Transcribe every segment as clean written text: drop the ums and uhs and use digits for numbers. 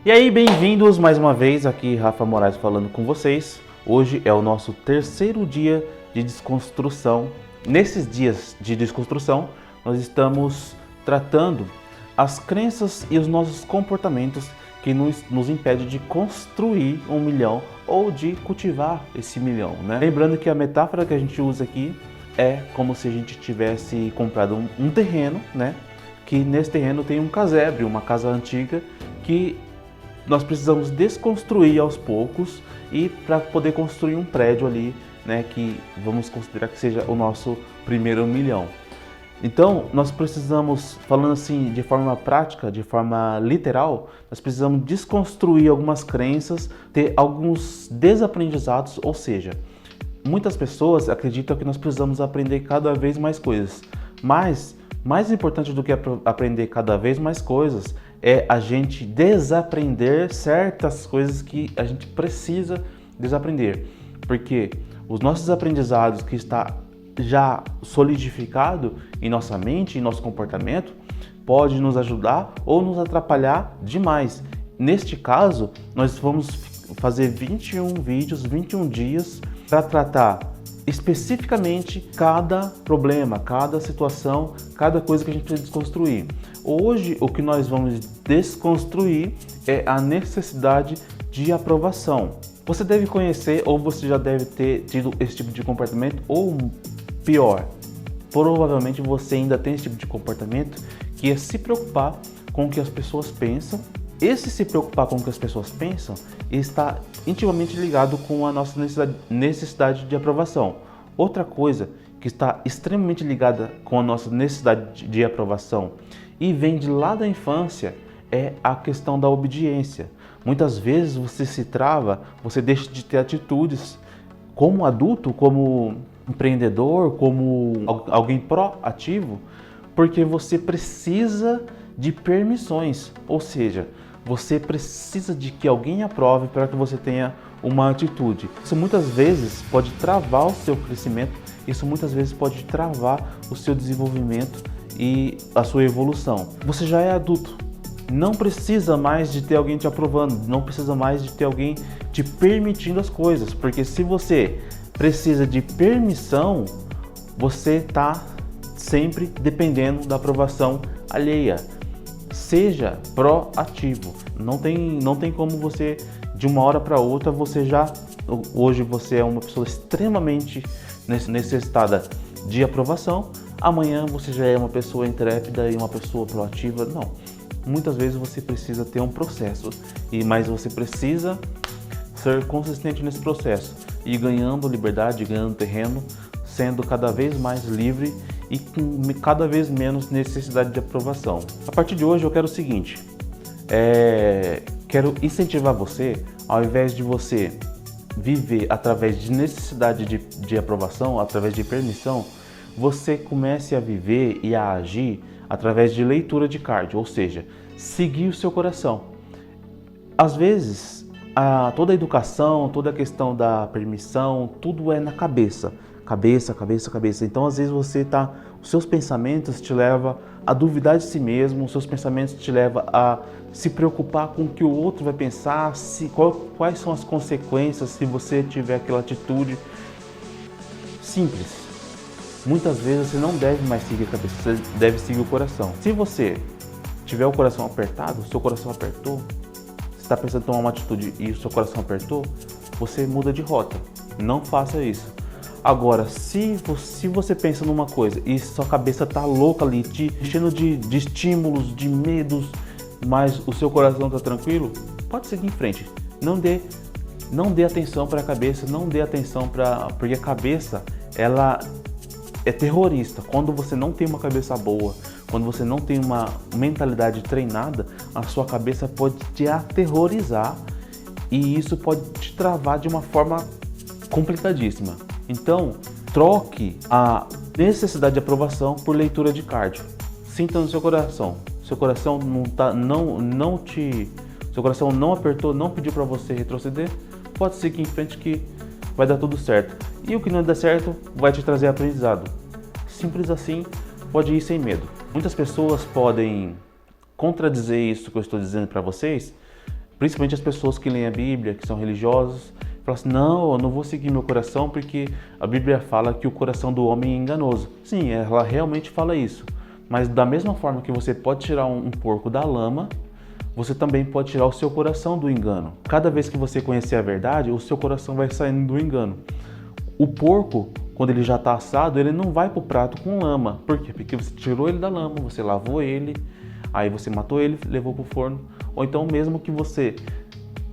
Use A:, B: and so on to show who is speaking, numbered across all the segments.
A: E aí, bem-vindos mais uma vez, aqui Rafa Moraes falando com vocês. Hoje é o nosso terceiro dia de desconstrução. Nesses dias de desconstrução, nós estamos tratando as crenças e os nossos comportamentos que nos impedem de construir 1 milhão ou de cultivar esse milhão, né? Lembrando que a metáfora que a gente usa aqui é como se a gente tivesse comprado um terreno, né? Que nesse terreno tem um casebre, uma casa antiga que nós precisamos desconstruir aos poucos e para poder construir um prédio ali, né, que vamos considerar que seja o nosso primeiro 1 milhão. Então, nós precisamos, falando assim de forma prática, de forma literal, nós precisamos desconstruir algumas crenças, ter alguns desaprendizados, ou seja, muitas pessoas acreditam que nós precisamos aprender cada vez mais coisas, mas mais importante do que aprender cada vez mais coisas é a gente desaprender certas coisas que a gente precisa desaprender, porque os nossos aprendizados que está já solidificado em nossa mente, em nosso comportamento, pode nos ajudar ou nos atrapalhar demais. Neste caso, nós vamos fazer 21 vídeos, 21 dias para tratar especificamente cada problema, cada situação, cada coisa que a gente precisa desconstruir. Hoje, o que nós vamos desconstruir é a necessidade de aprovação. Você deve conhecer ou você já deve ter tido esse tipo de comportamento, ou pior, provavelmente você ainda tem esse tipo de comportamento, que é se preocupar com o que as pessoas pensam. Esse se preocupar com o que as pessoas pensam está intimamente ligado com a nossa necessidade de aprovação. Outra coisa que está extremamente ligada com a nossa necessidade de aprovação e vem de lá da infância é a questão da obediência. Muitas vezes você se trava, você deixa de ter atitudes como adulto, como empreendedor, como alguém proativo, porque você precisa de permissões, ou seja, você precisa de que alguém aprove para que você tenha uma atitude. Isso muitas vezes pode travar o seu crescimento, isso muitas vezes pode travar o seu desenvolvimento e a sua evolução. Você já é adulto, não precisa mais de ter alguém te aprovando, não precisa mais de ter alguém te permitindo as coisas, porque se você precisa de permissão, você está sempre dependendo da aprovação alheia. Seja proativo. Não tem como você, de uma hora para outra, hoje você é uma pessoa extremamente necessitada de aprovação, amanhã você já é uma pessoa intrépida e uma pessoa proativa. Não. Muitas vezes você precisa ter um processo, mas você precisa ser consistente nesse processo e ganhando liberdade, ganhando terreno, sendo cada vez mais livre e com cada vez menos necessidade de aprovação. A partir de hoje eu quero o seguinte, quero incentivar você, ao invés de você viver através de necessidade de aprovação, através de permissão, você comece a viver e a agir através de leitura de card, ou seja, seguir o seu coração. Às vezes, toda a educação, toda a questão da permissão, tudo é na cabeça. Cabeça. Então, às vezes os seus pensamentos te levam a duvidar de si mesmo, os seus pensamentos te levam a se preocupar com o que o outro vai pensar, quais são as consequências se você tiver aquela atitude. Simples. Muitas vezes você não deve mais seguir a cabeça, você deve seguir o coração. Se você tiver o coração apertado, o seu coração apertou, você está pensando em tomar uma atitude e o seu coração apertou, você muda de rota. Não faça isso. Agora, se você pensa numa coisa e sua cabeça tá louca ali, te enchendo de estímulos, de medos, mas o seu coração tá tranquilo, pode seguir em frente. Não dê atenção para a cabeça, não dê atenção porque a cabeça, ela é terrorista. Quando você não tem uma cabeça boa, quando você não tem uma mentalidade treinada, a sua cabeça pode te aterrorizar e isso pode te travar de uma forma complicadíssima. Então, troque a necessidade de aprovação por leitura de cardio. Sinta no seu coração. Seu coração seu coração não apertou, não pediu para você retroceder. Pode seguir em frente que vai dar tudo certo. E o que não der certo vai te trazer aprendizado. Simples assim, pode ir sem medo. Muitas pessoas podem contradizer isso que eu estou dizendo para vocês, Principalmente as pessoas que leem a Bíblia, que são religiosas, falam assim, não, eu não vou seguir meu coração porque a Bíblia fala que o coração do homem é enganoso. Sim, ela realmente fala isso. Mas da mesma forma que você pode tirar um porco da lama, você também pode tirar o seu coração do engano. Cada vez que você conhecer a verdade, o seu coração vai saindo do engano. O porco, quando ele já está assado, ele não vai para o prato com lama. Por quê? Porque você tirou ele da lama, você lavou ele, aí você matou ele, levou para o forno. Ou então mesmo que você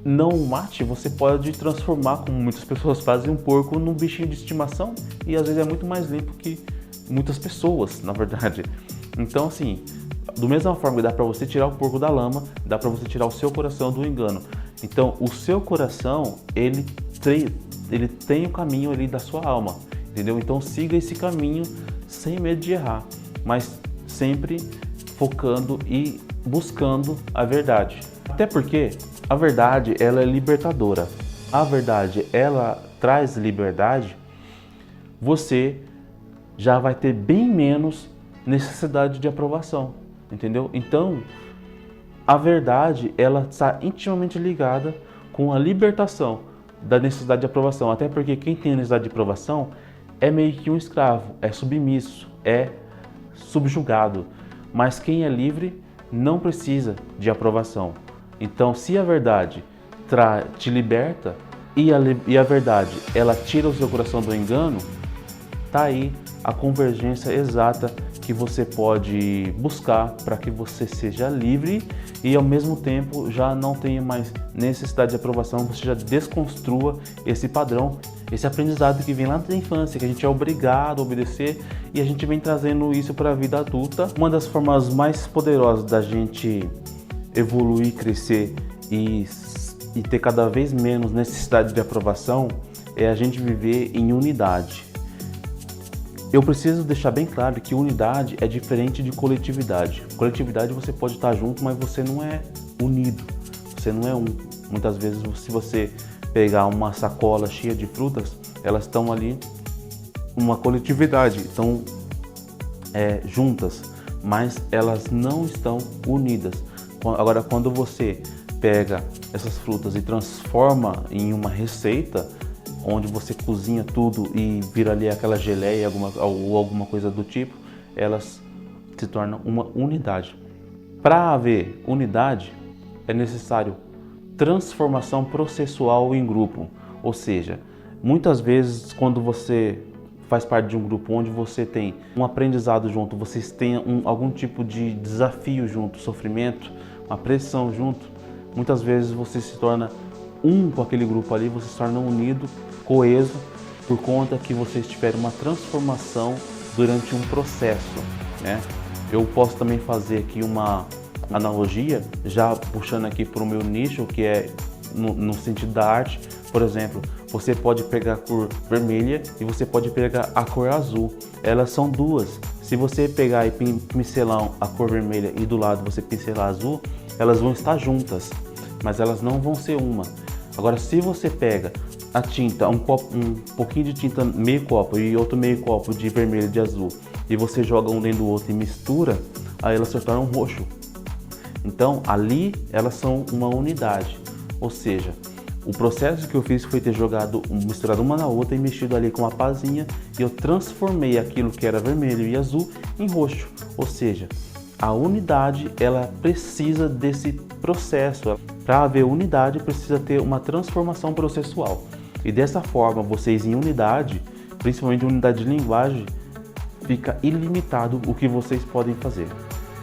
A: não o mate, você pode transformar, como muitas pessoas fazem, um porco num bichinho de estimação e às vezes é muito mais limpo que muitas pessoas, na verdade. Então assim, da mesma forma que dá para você tirar o porco da lama, dá para você tirar o seu coração do engano. Então o seu coração, ele tem o caminho ali da sua alma, entendeu? Então siga esse caminho sem medo de errar, mas sempre focando e buscando a verdade. Até porque a verdade, ela é libertadora. A verdade, ela traz liberdade. Você já vai ter bem menos necessidade de aprovação, entendeu? Então, a verdade, ela está intimamente ligada com a libertação da necessidade de aprovação. Até porque quem tem a necessidade de aprovação é meio que um escravo, é submisso, é subjugado. Mas quem é livre não precisa de aprovação. Então, se a verdade te liberta e a verdade ela tira o seu coração do engano, tá aí a convergência exata que você pode buscar para que você seja livre e ao mesmo tempo já não tenha mais necessidade de aprovação, você já desconstrua esse padrão, esse aprendizado que vem lá da infância, que a gente é obrigado a obedecer e a gente vem trazendo isso para a vida adulta. Uma das formas mais poderosas da gente evoluir, crescer e ter cada vez menos necessidade de aprovação é a gente viver em unidade. Eu preciso deixar bem claro que unidade é diferente de coletividade. Coletividade você pode estar junto, mas você não é unido, você não é um. Muitas vezes, se você pegar uma sacola cheia de frutas, elas estão ali, uma coletividade, estão juntas, mas elas não estão unidas. Agora, quando você pega essas frutas e transforma em uma receita, onde você cozinha tudo e vira ali aquela geleia ou alguma coisa do tipo, elas se tornam uma unidade. Para haver unidade, é necessário transformação processual em grupo. Ou seja, muitas vezes quando você faz parte de um grupo onde você tem um aprendizado junto, vocês têm algum tipo de desafio junto, sofrimento, uma pressão junto, muitas vezes você se torna um com aquele grupo ali, você se torna unido, coeso, por conta que vocês tiveram uma transformação durante um processo, né? Eu posso também fazer aqui uma analogia, já puxando aqui para o meu nicho, que é no sentido da arte. Por exemplo, você pode pegar a cor vermelha e você pode pegar a cor azul. Elas são duas. Se você pegar e pincelar a cor vermelha e do lado você pincelar azul, elas vão estar juntas, mas elas não vão ser uma. Agora, se você pega a tinta, um pouquinho de tinta, meio copo, e outro meio copo de vermelho e de azul, e você joga um dentro do outro e mistura, aí elas se tornam roxo. Então, ali elas são uma unidade. Ou seja, o processo que eu fiz foi ter misturado uma na outra e mexido ali com uma pazinha, e eu transformei aquilo que era vermelho e azul em roxo. Ou seja, a unidade, ela precisa desse processo. Para haver unidade, precisa ter uma transformação processual. E dessa forma, vocês em unidade, principalmente unidade de linguagem, fica ilimitado o que vocês podem fazer.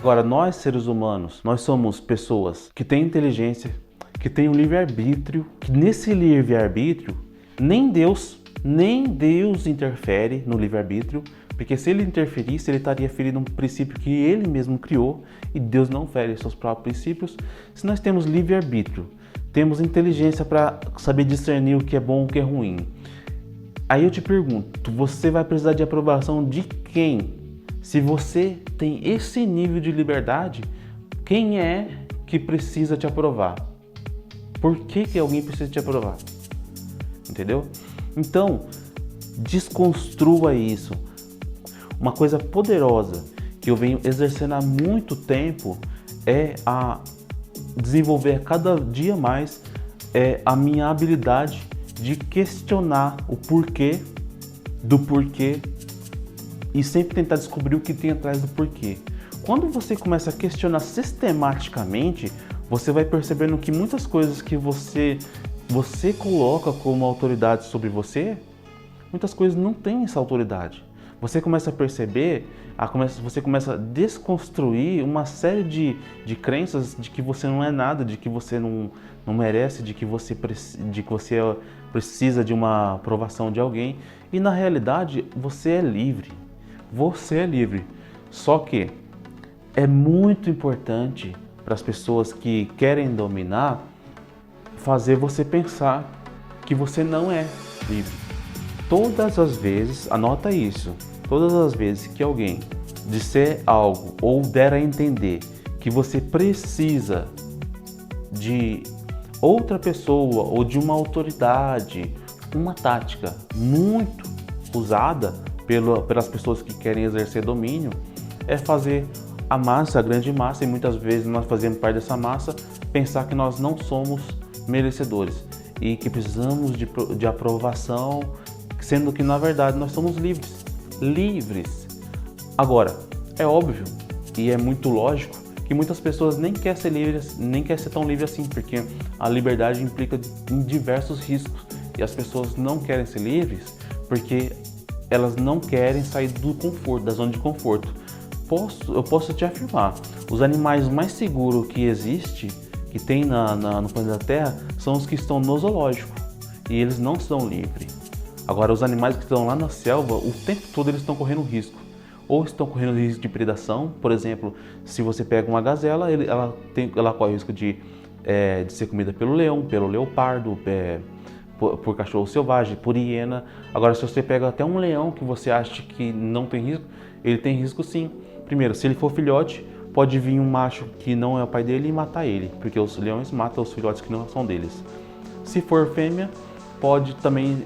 A: Agora, nós seres humanos, nós somos pessoas que têm inteligência, que têm um livre-arbítrio, que nesse livre-arbítrio, nem Deus interfere no livre-arbítrio, porque se ele interferisse, ele estaria ferindo um princípio que ele mesmo criou, e Deus não fere seus próprios princípios. Se nós temos livre-arbítrio, temos inteligência para saber discernir o que é bom e o que é ruim, aí eu te pergunto, você vai precisar de aprovação de quem? Se você tem esse nível de liberdade, quem é que precisa te aprovar? Por que alguém precisa te aprovar? Entendeu? Então, desconstrua isso. Uma coisa poderosa que eu venho exercendo há muito tempo é a desenvolver cada dia mais a minha habilidade de questionar o porquê do porquê e sempre tentar descobrir o que tem atrás do porquê. Quando você começa a questionar sistematicamente, você vai percebendo que muitas coisas que você coloca como autoridade sobre você, muitas coisas não têm essa autoridade. Você começa a perceber, você começa a desconstruir uma série de crenças de que você não é nada, de que você não merece, de que você precisa de uma aprovação de alguém. E na realidade, você é livre. Você é livre. Só que é muito importante para as pessoas que querem dominar fazer você pensar que você não é livre. Todas as vezes, anota isso, todas as vezes que alguém disser algo ou der a entender que você precisa de outra pessoa ou de uma autoridade, uma tática muito usada pelas pessoas que querem exercer domínio, é fazer a massa, a grande massa, e muitas vezes nós fazemos parte dessa massa, pensar que nós não somos merecedores e que precisamos de aprovação, sendo que na verdade nós somos livres. Livres. Agora, é óbvio e é muito lógico que muitas pessoas nem querem ser livres, nem querem ser tão livres assim, porque a liberdade implica em diversos riscos e as pessoas não querem ser livres porque elas não querem sair do conforto, da zona de conforto. Eu posso te afirmar, os animais mais seguros que existe, que tem no planeta Terra, são os que estão no zoológico e eles não são livres. Agora, os animais que estão lá na selva, o tempo todo eles estão correndo risco. Ou estão correndo risco de predação, por exemplo, se você pega uma gazela, ela corre o risco de ser comida pelo leão, pelo leopardo, por cachorro selvagem, por hiena. Agora, se você pega até um leão que você acha que não tem risco, ele tem risco sim. Primeiro, se ele for filhote, pode vir um macho que não é o pai dele e matar ele, porque os leões matam os filhotes que não são deles. Se for fêmea, pode também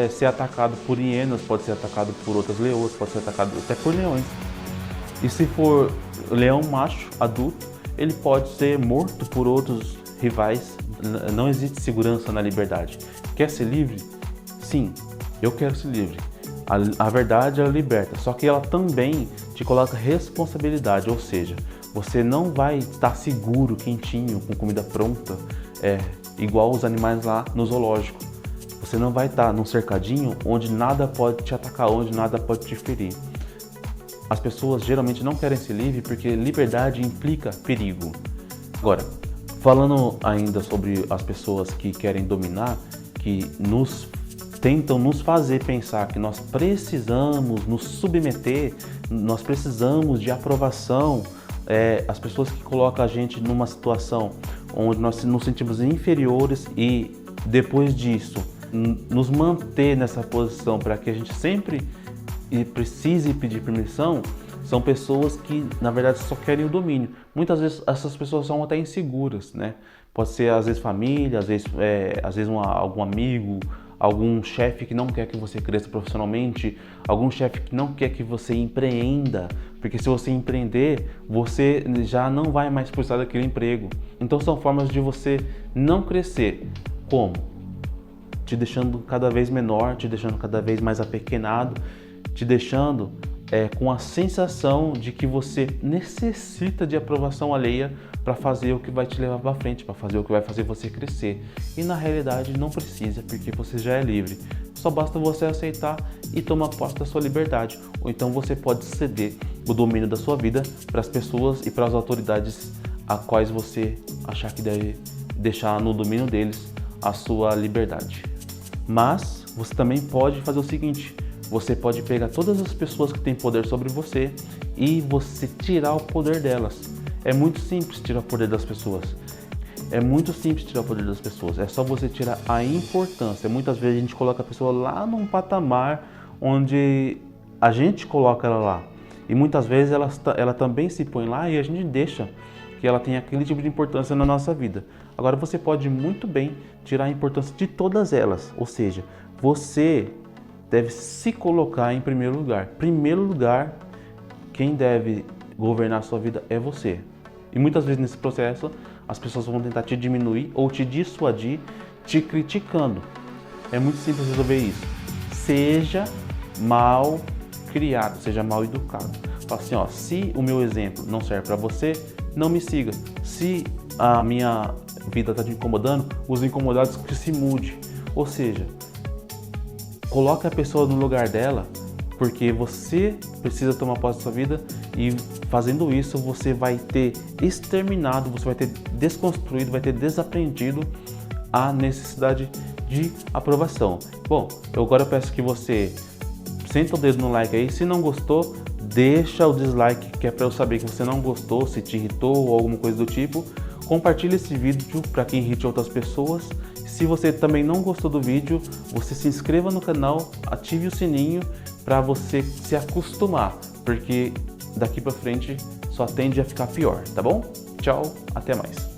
A: ser atacado por hienas, pode ser atacado por outras leoas, pode ser atacado até por leões. E se for leão macho, adulto, ele pode ser morto por outros rivais. Não existe segurança na liberdade. Quer ser livre? Sim, eu quero ser livre. A verdade, ela liberta, só que ela também te coloca responsabilidade, ou seja, você não vai estar seguro, quentinho, com comida pronta, igual os animais lá no zoológico. Você não vai estar num cercadinho onde nada pode te atacar, onde nada pode te ferir. As pessoas geralmente não querem ser livres porque liberdade implica perigo. Agora, falando ainda sobre as pessoas que querem dominar, que tentam nos fazer pensar que nós precisamos nos submeter, nós precisamos de aprovação, as pessoas que colocam a gente numa situação onde nós nos sentimos inferiores e depois disso nos manter nessa posição para que a gente sempre precise pedir permissão, são pessoas que na verdade só querem o domínio. Muitas vezes essas pessoas são até inseguras, né? Pode ser às vezes família, às vezes algum amigo, algum chefe que não quer que você cresça profissionalmente, algum chefe que não quer que você empreenda, porque se você empreender, você já não vai mais precisar daquele emprego. Então são formas de você não crescer. Como? Te deixando cada vez menor, te deixando cada vez mais apequenado, te deixando com a sensação de que você necessita de aprovação alheia para fazer o que vai te levar para frente, para fazer o que vai fazer você crescer. E na realidade não precisa, porque você já é livre. Só basta você aceitar e tomar posse da sua liberdade. Ou então você pode ceder o domínio da sua vida para as pessoas e para as autoridades a quais você achar que deve deixar no domínio deles a sua liberdade. Mas você também pode fazer o seguinte: você pode pegar todas as pessoas que têm poder sobre você e você tirar o poder delas. É muito simples tirar o poder das pessoas. É muito simples tirar o poder das pessoas. É só você tirar a importância. Muitas vezes a gente coloca a pessoa lá num patamar onde a gente coloca ela lá. E muitas vezes ela também se põe lá e a gente deixa que ela tenha aquele tipo de importância na nossa vida. Agora você pode muito bem tirar a importância de todas elas. Ou seja, você deve se colocar em primeiro lugar. Primeiro lugar, quem deve governar a sua vida é você. E muitas vezes nesse processo, as pessoas vão tentar te diminuir ou te dissuadir, te criticando. É muito simples resolver isso. Seja mal criado, seja mal educado. Fala assim, ó, se o meu exemplo não serve para você, não me siga. Se a minha vida está te incomodando, os incomodados que se mude. Ou seja, coloque a pessoa no lugar dela, porque você precisa tomar posse da sua vida e fazendo isso você vai ter exterminado, você vai ter desconstruído, vai ter desaprendido a necessidade de aprovação. Bom, eu agora peço que você senta o dedo no like aí, se não gostou, deixa o dislike, que é para eu saber que você não gostou, se te irritou ou alguma coisa do tipo. Compartilhe esse vídeo para que irrite outras pessoas. Se você também não gostou do vídeo, você se inscreva no canal, ative o sininho para você se acostumar, porque daqui para frente só tende a ficar pior, tá bom? Tchau, até mais.